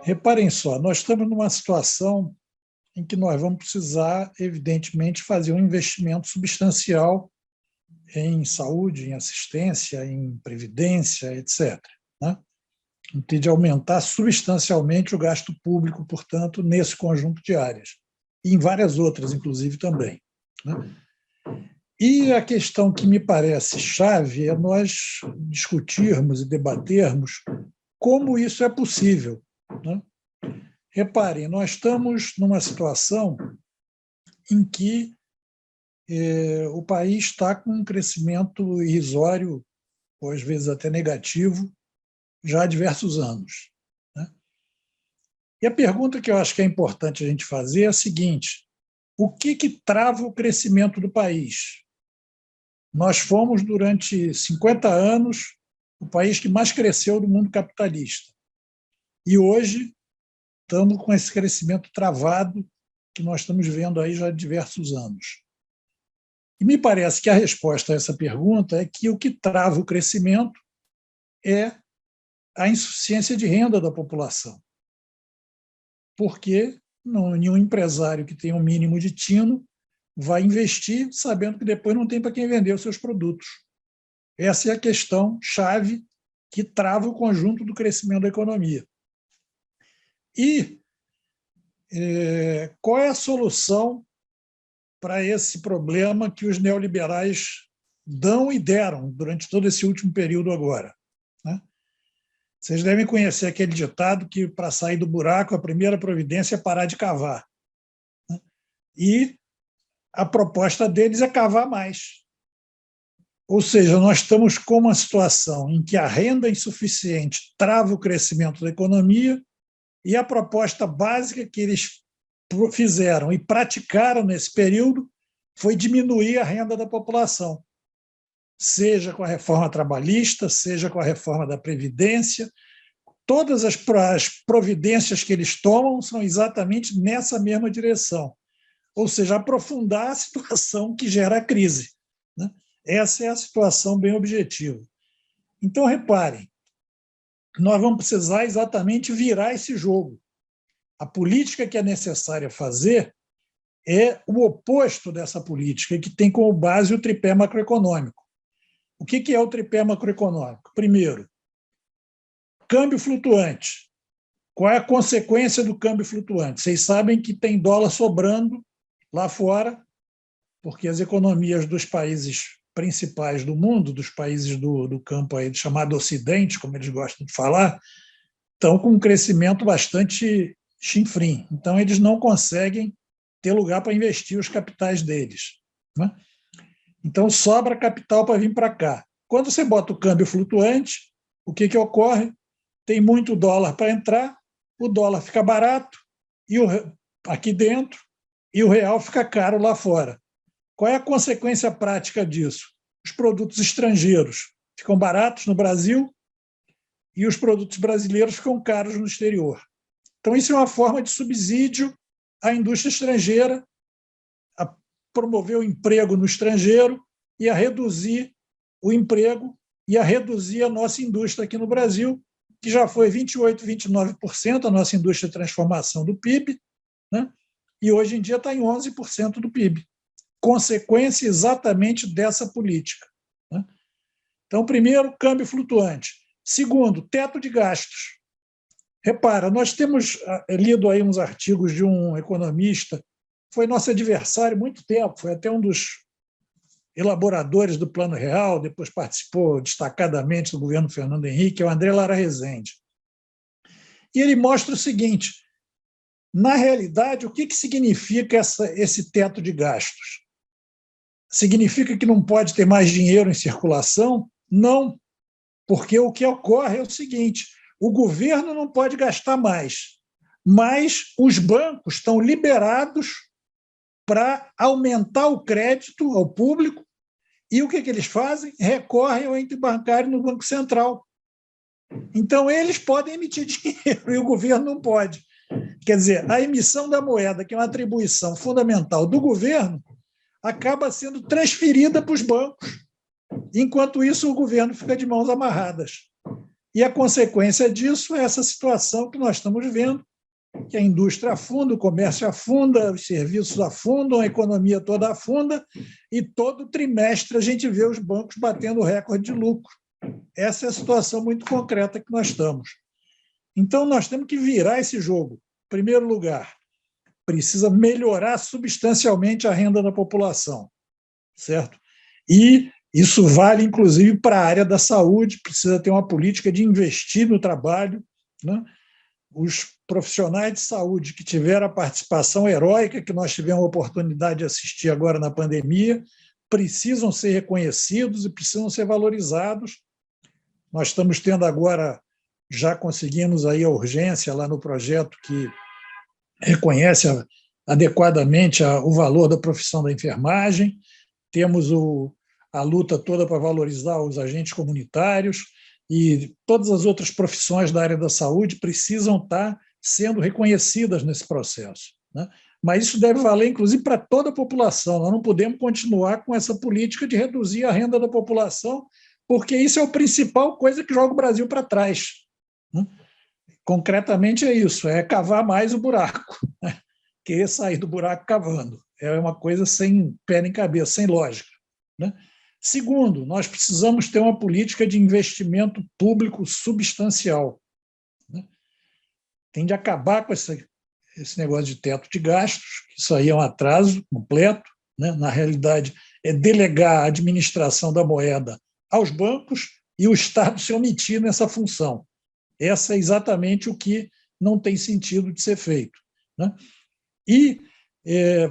Reparem só, nós estamos numa situação em que nós vamos precisar, evidentemente, fazer um investimento substancial em saúde, em assistência, em previdência, etc., né? Tem de aumentar substancialmente o gasto público, portanto, nesse conjunto de áreas, e em várias outras, inclusive, também, né? E a questão que me parece chave é nós discutirmos e debatermos como isso é possível, né? Reparem, nós estamos numa situação em que o país está com um crescimento irrisório, ou às vezes até negativo, já há diversos anos, né? E a pergunta que eu acho que é importante a gente fazer é a seguinte: o que trava o crescimento do país? Nós fomos, durante 50 anos, o país que mais cresceu do mundo capitalista. E hoje estamos com esse crescimento travado que nós estamos vendo aí já há diversos anos. E me parece que a resposta a essa pergunta é que o que trava o crescimento é a insuficiência de renda da população. Porque nenhum empresário que tenha um mínimo de tino vai investir sabendo que depois não tem para quem vender os seus produtos. Essa é a questão chave que trava o conjunto do crescimento da economia. E qual é a solução para esse problema que os neoliberais dão e deram durante todo esse último período agora, né? Vocês devem conhecer aquele ditado que, para sair do buraco, a primeira providência é parar de cavar, né? E a proposta deles é cavar mais. Ou seja, nós estamos com uma situação em que a renda insuficiente trava o crescimento da economia e a proposta básica que eles fizeram e praticaram nesse período foi diminuir a renda da população, seja com a reforma trabalhista, seja com a reforma da Previdência. Todas as providências que eles tomam são exatamente nessa mesma direção, ou seja, aprofundar a situação que gera a crise, né? Essa é a situação bem objetiva. Então, reparem, nós vamos precisar exatamente virar esse jogo. A política que é necessária fazer é o oposto dessa política, que tem como base o tripé macroeconômico. O que é o tripé macroeconômico? Primeiro, câmbio flutuante. Qual é a consequência do câmbio flutuante? Vocês sabem que tem dólar sobrando lá fora, porque as economias dos países principais do mundo, dos países do campo aí, chamado Ocidente, como eles gostam de falar, estão com um crescimento bastante chinfrim. Então, eles não conseguem ter lugar para investir os capitais deles, né? Então, sobra capital para vir para cá. Quando você bota o câmbio flutuante, o que ocorre? Tem muito dólar para entrar, o dólar fica barato aqui dentro e o real fica caro lá fora. Qual é a consequência prática disso? Os produtos estrangeiros ficam baratos no Brasil e os produtos brasileiros ficam caros no exterior. Então, isso é uma forma de subsídio à indústria estrangeira, a promover o emprego no estrangeiro e a reduzir o emprego e a reduzir a nossa indústria aqui no Brasil, que já foi 28%, 29% a nossa indústria de transformação do PIB, né? E hoje em dia está em 11% do PIB. Consequência exatamente dessa política, né? Então, primeiro, câmbio flutuante. Segundo, teto de gastos. Repara, nós temos lido aí uns artigos de um economista, foi nosso adversário há muito tempo, foi até um dos elaboradores do Plano Real, depois participou destacadamente do governo Fernando Henrique, é o André Lara Rezende. E ele mostra o seguinte: na realidade, o que significa esse teto de gastos? Significa que não pode ter mais dinheiro em circulação? Não, porque o que ocorre é o seguinte: o governo não pode gastar mais, mas os bancos estão liberados para aumentar o crédito ao público, e o que eles fazem? Recorrem ao ente bancário no Banco Central. Então, eles podem emitir dinheiro e o governo não pode. Quer dizer, a emissão da moeda, que é uma atribuição fundamental do governo, acaba sendo transferida para os bancos. Enquanto isso, o governo fica de mãos amarradas. E a consequência disso é essa situação que nós estamos vivendo, que a indústria afunda, o comércio afunda, os serviços afundam, a economia toda afunda, e todo trimestre a gente vê os bancos batendo recorde de lucro. Essa é a situação muito concreta que nós estamos. Então, nós temos que virar esse jogo. Em primeiro lugar, precisa melhorar substancialmente a renda da população, certo? E isso vale, inclusive, para a área da saúde, precisa ter uma política de investir no trabalho, né? Os profissionais de saúde que tiveram a participação heróica que nós tivemos a oportunidade de assistir agora na pandemia precisam ser reconhecidos e precisam ser valorizados. Nós estamos tendo agora, já conseguimos aí a urgência lá no projeto que reconhece adequadamente o valor da profissão da enfermagem, temos a luta toda para valorizar os agentes comunitários, e todas as outras profissões da área da saúde precisam estar sendo reconhecidas nesse processo, né? Mas isso deve valer, inclusive, para toda a população. Nós não podemos continuar com essa política de reduzir a renda da população, porque isso é a principal coisa que joga o Brasil para trás, né? Concretamente é isso, é cavar mais o buraco, né? Que sair do buraco cavando. É uma coisa sem pé nem cabeça, sem lógica, né? Segundo, nós precisamos ter uma política de investimento público substancial, né? Tem de acabar com esse negócio de teto de gastos, que isso aí é um atraso completo, né? Na realidade, é delegar a administração da moeda aos bancos e o Estado se omitir nessa função. Essa é exatamente o que não tem sentido de ser feito, né? E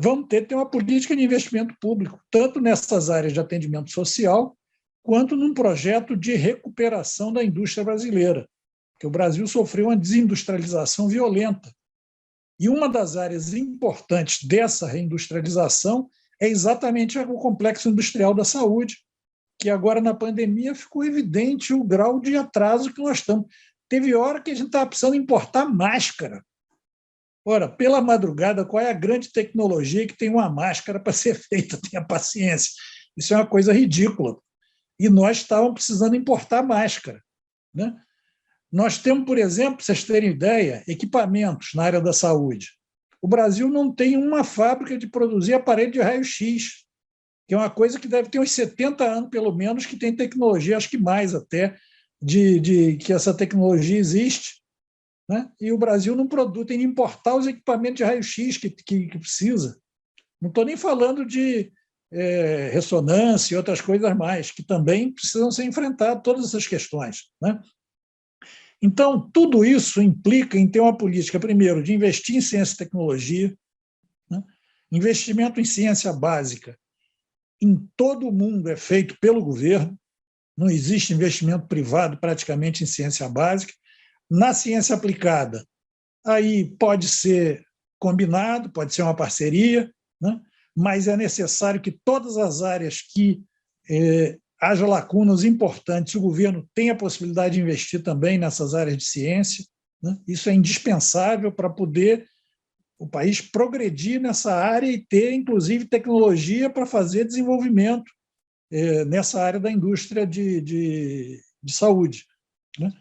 vamos ter uma política de investimento público, tanto nessas áreas de atendimento social, quanto num projeto de recuperação da indústria brasileira, porque o Brasil sofreu uma desindustrialização violenta. E uma das áreas importantes dessa reindustrialização é exatamente o complexo industrial da saúde, que agora, na pandemia, ficou evidente o grau de atraso que nós estamos. Teve hora que a gente estava precisando importar máscara. Ora, pela madrugada, qual é a grande tecnologia que tem uma máscara para ser feita? Tenha paciência. Isso é uma coisa ridícula. E nós estávamos precisando importar máscara, né? Nós temos, por exemplo, para vocês terem ideia, equipamentos na área da saúde. O Brasil não tem uma fábrica de produzir aparelho de raio-x, que é uma coisa que deve ter uns 70 anos, pelo menos, que tem tecnologia, acho que mais até, de que essa tecnologia existe, né? E o Brasil não produz, tem de importar os equipamentos de raio-x que precisa. Não estou nem falando de ressonância e outras coisas mais, que também precisam ser enfrentadas, todas essas questões, né? Então, tudo isso implica em ter uma política, primeiro, de investir em ciência e tecnologia, né? Investimento em ciência básica em todo o mundo é feito pelo governo, não existe investimento privado praticamente em ciência básica. Na ciência aplicada, aí pode ser combinado, pode ser uma parceria, né? Mas é necessário que todas as áreas que haja lacunas importantes, o governo tenha a possibilidade de investir também nessas áreas de ciência, né? Isso é indispensável para poder o país progredir nessa área e ter, inclusive, tecnologia para fazer desenvolvimento nessa área da indústria de saúde, né?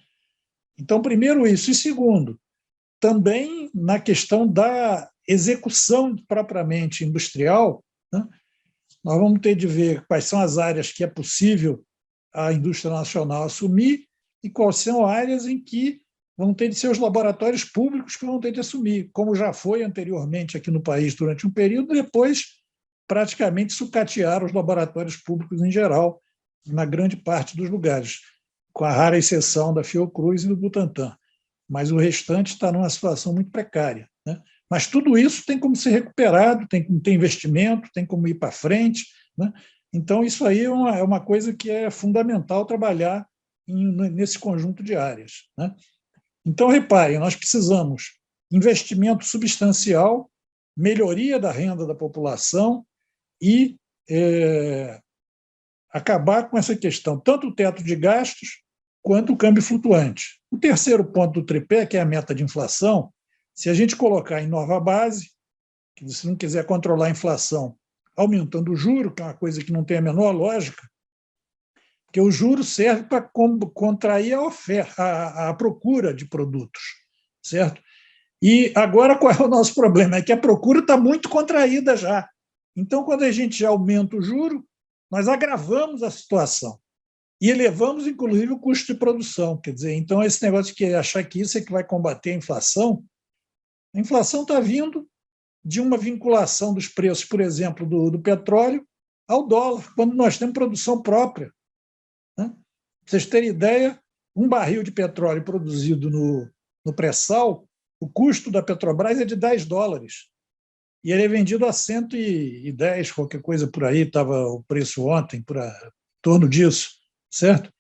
Então, primeiro isso. E segundo, também na questão da execução propriamente industrial, né? Nós vamos ter de ver quais são as áreas que é possível a indústria nacional assumir e quais são áreas em que vão ter de ser os laboratórios públicos que vão ter de assumir, como já foi anteriormente aqui no país durante um período, depois praticamente sucatearam os laboratórios públicos em geral, na grande parte dos lugares, com a rara exceção da Fiocruz e do Butantan. Mas o restante está numa situação muito precária, né? Mas tudo isso tem como ser recuperado, tem como ter investimento, tem como ir para frente, né? Então, isso aí é uma coisa que é fundamental trabalhar nesse conjunto de áreas, né? Então, reparem, nós precisamos de investimento substancial, melhoria da renda da população e acabar com essa questão, tanto o teto de gastos quanto o câmbio flutuante. O terceiro ponto do tripé, que é a meta de inflação, se a gente colocar em nova base, que se não quiser controlar a inflação aumentando o juro, que é uma coisa que não tem a menor lógica, Porque o juro serve para contrair a oferta, a procura de produtos, certo? E agora qual é o nosso problema? É que a procura está muito contraída já. Então, quando a gente aumenta o juro, nós agravamos a situação e elevamos, inclusive, o custo de produção. Quer dizer, então, esse negócio de achar que isso é que vai combater a inflação está vindo de uma vinculação dos preços, por exemplo, do petróleo ao dólar, quando nós temos produção própria. Né? Para vocês terem ideia, um barril de petróleo produzido no pré-sal, o custo da Petrobras é de $10. E ele é vendido a 110, qualquer coisa por aí, estava o preço ontem, em torno disso, certo?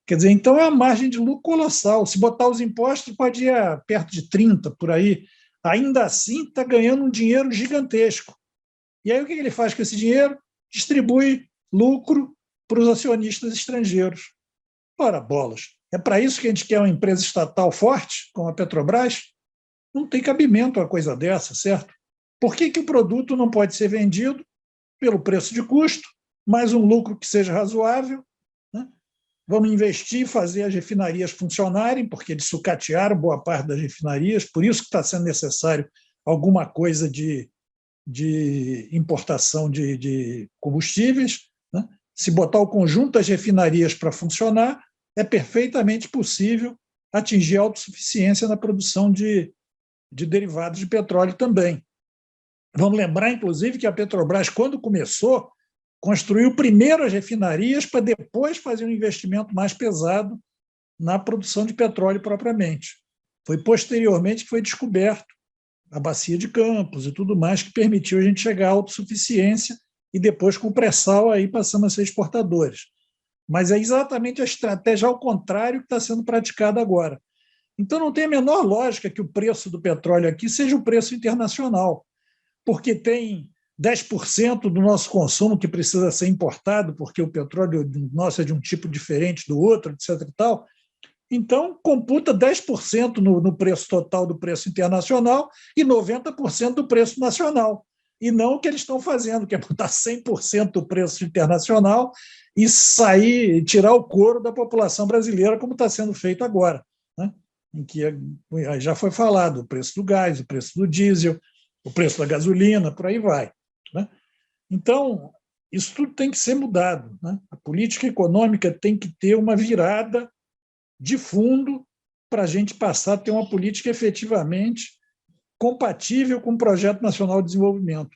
Quer dizer, então é uma margem de lucro colossal. Se botar os impostos, pode ir a perto de 30, por aí. Ainda assim, está ganhando um dinheiro gigantesco. E aí o que ele faz com esse dinheiro? Distribui lucro para os acionistas estrangeiros. Ora, bolas, é para isso que a gente quer uma empresa estatal forte, como a Petrobras? Não tem cabimento uma coisa dessa, certo? Por que o produto não pode ser vendido pelo preço de custo, mais um lucro que seja razoável? Né? Vamos investir e fazer as refinarias funcionarem, porque eles sucatearam boa parte das refinarias, por isso que está sendo necessário alguma coisa de importação de combustíveis. Né? Se botar o conjunto das refinarias para funcionar, é perfeitamente possível atingir a autossuficiência na produção de derivados de petróleo também. Vamos lembrar, inclusive, que a Petrobras, quando começou, construiu primeiro as refinarias para depois fazer um investimento mais pesado na produção de petróleo propriamente. Foi posteriormente que foi descoberto a bacia de Campos e tudo mais, que permitiu a gente chegar à autossuficiência e depois, com o pré-sal, aí passamos a ser exportadores. Mas é exatamente a estratégia ao contrário que está sendo praticada agora. Então, não tem a menor lógica que o preço do petróleo aqui seja o preço internacional, porque tem 10% do nosso consumo que precisa ser importado, porque o petróleo nosso é de um tipo diferente do outro, etc. e tal. Então, computa 10% no preço total do preço internacional e 90% do preço nacional. E não o que eles estão fazendo, que é botar 100% do preço internacional e tirar o couro da população brasileira, como está sendo feito agora. Né? Em que já foi falado o preço do gás, o preço do diesel, o preço da gasolina, por aí vai. Né? Então, isso tudo tem que ser mudado. Né? A política econômica tem que ter uma virada de fundo para a gente passar a ter uma política efetivamente compatível com o Projeto Nacional de Desenvolvimento.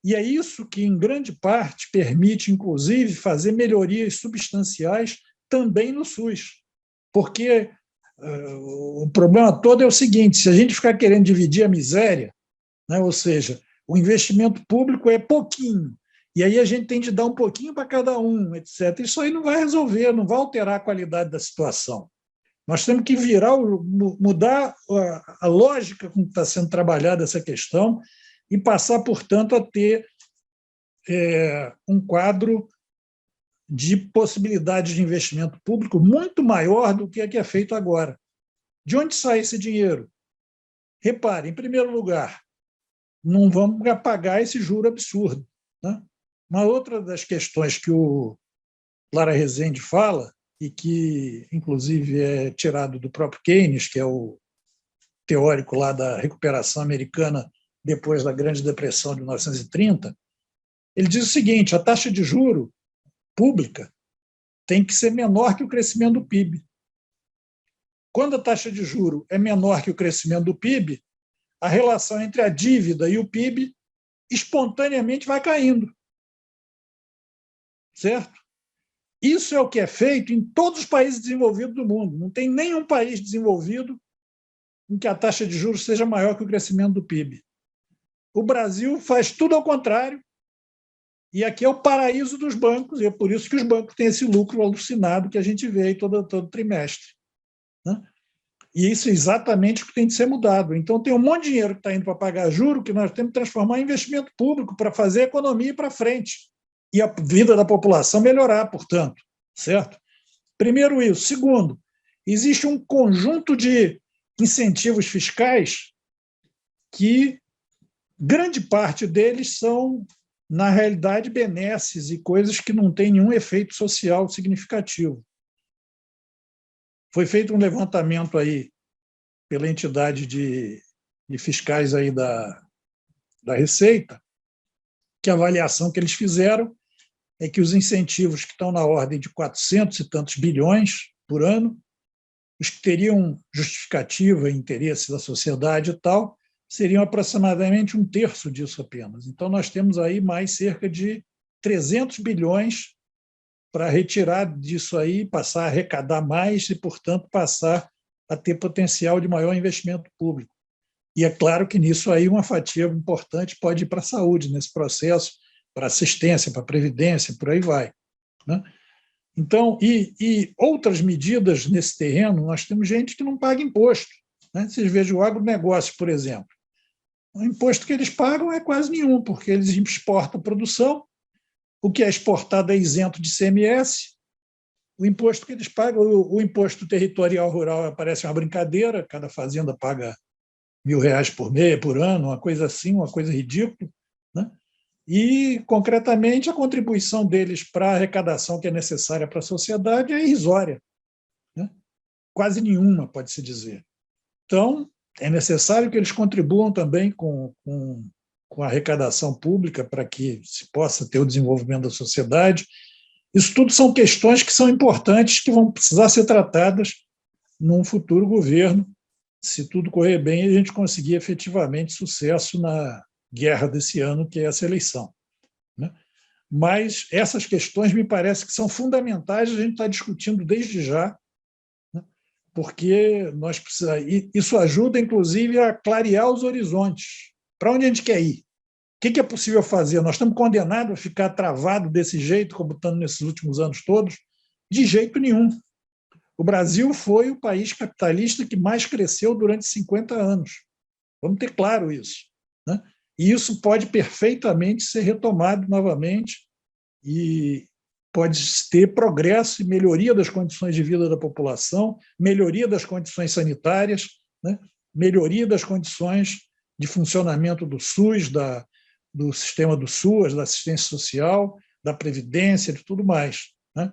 E é isso que, em grande parte, permite, inclusive, fazer melhorias substanciais também no SUS. Porque o problema todo é o seguinte: se a gente ficar querendo dividir a miséria, né, ou seja, o investimento público é pouquinho, e aí a gente tem de dar um pouquinho para cada um, etc. Isso aí não vai resolver, não vai alterar a qualidade da situação. Nós temos que mudar a lógica com que está sendo trabalhada essa questão e passar, portanto, a ter um quadro de possibilidades de investimento público muito maior do que é feito agora. De onde sai esse dinheiro? Repare, em primeiro lugar, não vamos pagar esse juro absurdo. Né? Uma outra das questões que o Lara Rezende fala, e que, inclusive, é tirado do próprio Keynes, que é o teórico lá da recuperação americana depois da Grande Depressão de 1930, ele diz o seguinte: a taxa de juro pública tem que ser menor que o crescimento do PIB. Quando a taxa de juro é menor que o crescimento do PIB, a relação entre a dívida e o PIB espontaneamente vai caindo. Certo? Isso é o que é feito em todos os países desenvolvidos do mundo. Não tem nenhum país desenvolvido em que a taxa de juros seja maior que o crescimento do PIB. O Brasil faz tudo ao contrário, e aqui é o paraíso dos bancos, e é por isso que os bancos têm esse lucro alucinado que a gente vê aí todo trimestre. Né? E isso é exatamente o que tem de ser mudado. Então, tem um monte de dinheiro que está indo para pagar juro que nós temos que transformar em investimento público para fazer a economia ir para frente e a vida da população melhorar, portanto. Certo? Primeiro isso. Segundo, existe um conjunto de incentivos fiscais que grande parte deles são, na realidade, benesses e coisas que não têm nenhum efeito social significativo. Foi feito um levantamento aí pela entidade de fiscais aí da Receita, que a avaliação que eles fizeram é que os incentivos que estão na ordem de 400 e tantos bilhões por ano, os que teriam justificativa e interesse da sociedade e tal, seriam aproximadamente um terço disso apenas. Então, nós temos aí mais cerca de 300 bilhões para retirar disso aí, passar a arrecadar mais e, portanto, passar a ter potencial de maior investimento público. E é claro que nisso aí uma fatia importante pode ir para a saúde, nesse processo, para assistência, para a previdência, por aí vai, né? Então, e outras medidas nesse terreno, nós temos gente que não paga imposto, né? Vocês vejam o agronegócio, por exemplo. O imposto que eles pagam é quase nenhum, porque eles exportam produção, o que é exportado é isento de ICMS, o imposto que eles pagam, o imposto territorial rural parece uma brincadeira, cada fazenda paga R$ 1.000 por mês, por ano, uma coisa assim, uma coisa ridícula, né? E, concretamente, a contribuição deles para a arrecadação que é necessária para a sociedade é irrisória, né? Quase nenhuma, pode-se dizer. Então, é necessário que eles contribuam também com a arrecadação pública para que se possa ter o desenvolvimento da sociedade. Isso tudo são questões que são importantes, que vão precisar ser tratadas num futuro governo, se tudo correr bem e a gente conseguir efetivamente sucesso na guerra desse ano, que é essa eleição, né? Mas essas questões me parece que são fundamentais, a gente está discutindo desde já, né? Porque isso ajuda, inclusive, a clarear os horizontes. Para onde a gente quer ir? O que é possível fazer? Nós estamos condenados a ficar travado desse jeito, como estamos nesses últimos anos todos? De jeito nenhum. O Brasil foi o país capitalista que mais cresceu durante 50 anos. Vamos ter claro isso, né? E isso pode perfeitamente ser retomado novamente e pode ter progresso e melhoria das condições de vida da população, melhoria das condições sanitárias, né? Melhoria das condições de funcionamento do SUS, do sistema do SUAS, da assistência social, da previdência, de tudo mais, né?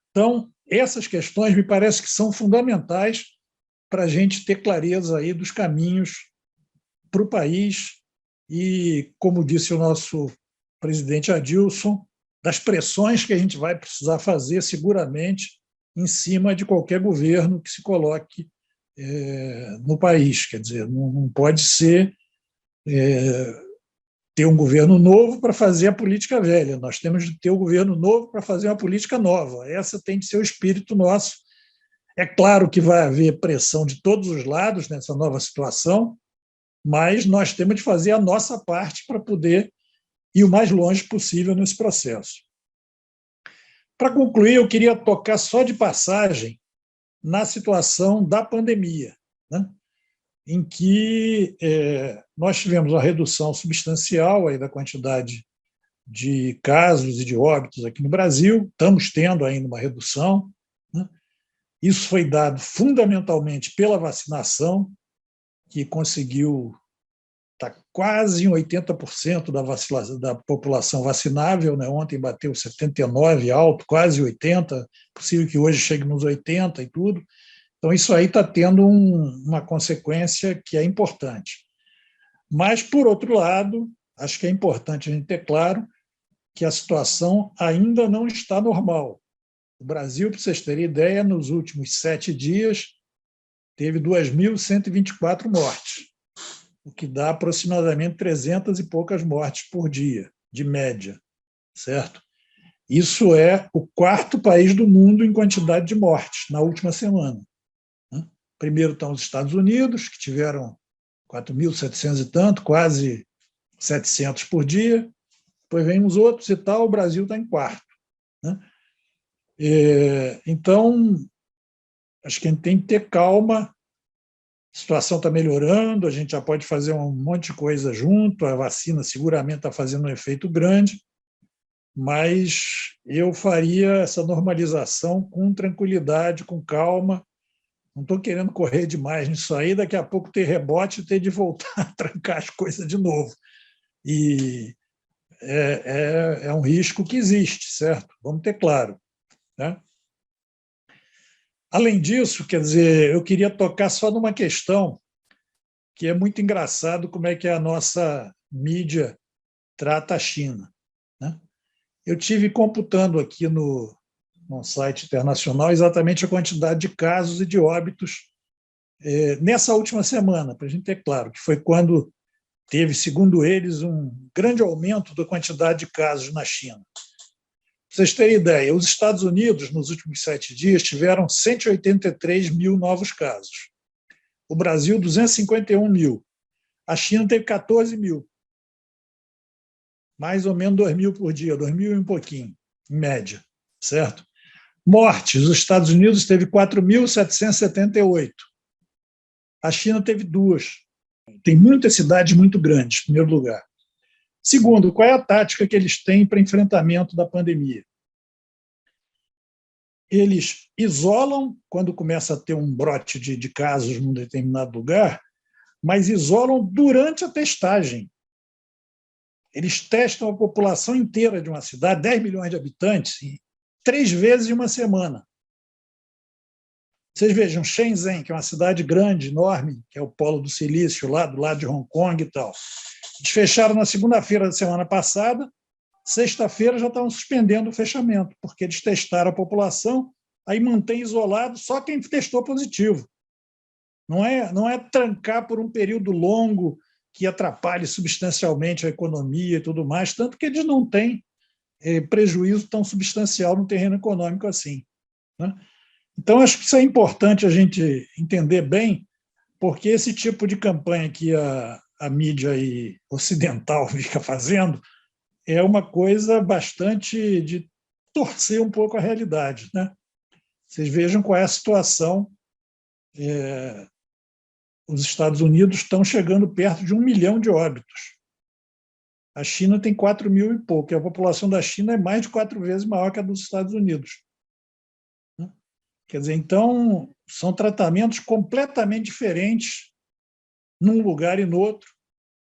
Então, essas questões me parece que são fundamentais para a gente ter clareza aí dos caminhos para o país e, como disse o nosso presidente Adilson, das pressões que a gente vai precisar fazer seguramente em cima de qualquer governo que se coloque no país. Quer dizer, não pode ser ter um governo novo para fazer a política velha. Nós temos de ter um governo novo para fazer uma política nova. Essa tem de ser o espírito nosso. É claro que vai haver pressão de todos os lados nessa nova situação, mas nós temos de fazer a nossa parte para poder ir o mais longe possível nesse processo. Para concluir, eu queria tocar só de passagem na situação da pandemia, né? Em que nós tivemos uma redução substancial aí da quantidade de casos e de óbitos aqui no Brasil, estamos tendo ainda uma redução, né? Isso foi dado fundamentalmente pela vacinação, que conseguiu estar quase em 80% da população vacinável, né? Ontem bateu 79 alto, quase 80, possível que hoje chegue nos 80 e tudo. Então, isso aí está tendo uma consequência que é importante. Mas, por outro lado, acho que é importante a gente ter claro que a situação ainda não está normal. O Brasil, para vocês terem ideia, nos últimos 7 dias, teve 2.124 mortes, o que dá aproximadamente 300 e poucas mortes por dia, de média, certo? Isso é o 4º país do mundo em quantidade de mortes na última semana. Primeiro estão os Estados Unidos, que tiveram 4.700 e tanto, quase 700 por dia. Depois vem os outros e tal, o Brasil está em 4º, né? Então, acho que a gente tem que ter calma, a situação está melhorando, a gente já pode fazer um monte de coisa junto, a vacina seguramente está fazendo um efeito grande, mas eu faria essa normalização com tranquilidade, com calma. Não estou querendo correr demais nisso aí, daqui a pouco ter rebote e ter de voltar a trancar as coisas de novo. E é um risco que existe, certo? Vamos ter claro, né? Além disso, quer dizer, eu queria tocar só numa questão que é muito engraçado como é que a nossa mídia trata a China, né? Eu tive computando aqui no site internacional exatamente a quantidade de casos e de óbitos nessa última semana, para a gente ter claro, que foi quando teve, segundo eles, um grande aumento da quantidade de casos na China. Para vocês terem ideia, os Estados Unidos, nos últimos 7 dias, tiveram 183 mil novos casos. O Brasil, 251 mil. A China teve 14 mil. Mais ou menos 2 mil por dia, 2 mil e um pouquinho, em média, certo? Mortes, os Estados Unidos teve 4.778. A China teve 2. Tem muitas cidades muito grandes, em primeiro lugar. Segundo, qual é a tática que eles têm para enfrentamento da pandemia? Eles isolam quando começa a ter um brote de casos num determinado lugar, mas isolam durante a testagem. Eles testam a população inteira de uma cidade, 10 milhões de habitantes, 3 vezes em uma semana. Vocês vejam, Shenzhen, que é uma cidade grande, enorme, que é o polo do silício, lá do lado de Hong Kong e tal. Eles fecharam na segunda-feira da semana passada, sexta-feira já estavam suspendendo o fechamento, porque eles testaram a população, aí mantém isolado só quem testou positivo. Não é trancar por um período longo que atrapalhe substancialmente a economia e tudo mais, tanto que eles não têm prejuízo tão substancial no terreno econômico assim, né? Então, acho que isso é importante a gente entender bem, porque esse tipo de campanha que a mídia aí ocidental fica fazendo é uma coisa bastante de torcer um pouco a realidade, né? Vocês vejam qual é a situação. Os Estados Unidos estão chegando perto de 1 milhão de óbitos. A China tem 4 mil e pouco, e a população da China é mais de 4 vezes maior que a dos Estados Unidos. Quer dizer, então, são tratamentos completamente diferentes num lugar e no outro,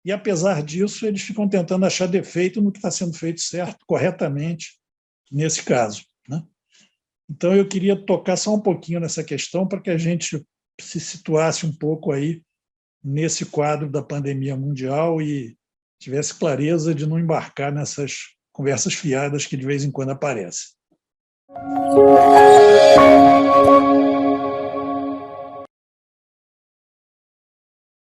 e, apesar disso, eles ficam tentando achar defeito no que está sendo feito certo, corretamente, nesse caso, né? Então, eu queria tocar só um pouquinho nessa questão para que a gente se situasse um pouco aí nesse quadro da pandemia mundial e tivesse clareza de não embarcar nessas conversas fiadas que de vez em quando aparecem.